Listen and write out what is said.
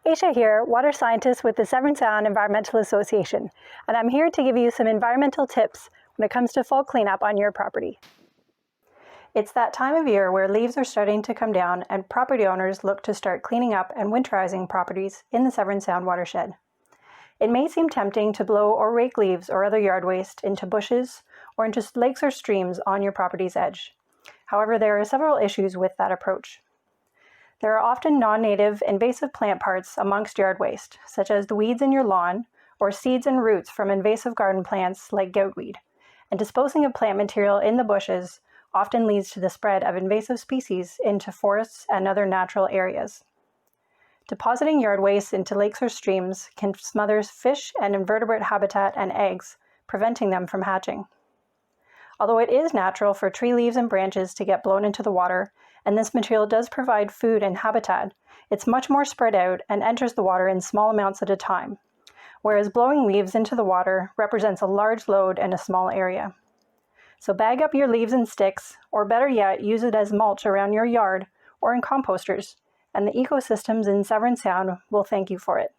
Aisha here, water scientist with the Severn Sound Environmental Association, and I'm here to give you some environmental tips when it comes to fall cleanup on your property. It's that time of year where leaves are starting to come down and property owners look to start cleaning up and winterizing properties in the Severn Sound watershed. It may seem tempting to blow or rake leaves or other yard waste into bushes or into lakes or streams on your property's edge. However, there are several issues with that approach. There are often non-native invasive plant parts amongst yard waste, such as the weeds in your lawn or seeds and roots from invasive garden plants like goatweed, and disposing of plant material in the bushes often leads to the spread of invasive species into forests and other natural areas. Depositing yard waste into lakes or streams can smother fish and invertebrate habitat and eggs, preventing them from hatching. Although it is natural for tree leaves and branches to get blown into the water, and this material does provide food and habitat, it's much more spread out and enters the water in small amounts at a time, whereas blowing leaves into the water represents a large load in a small area. So bag up your leaves and sticks, or better yet, use it as mulch around your yard or in composters, and the ecosystems in Severn Sound will thank you for it.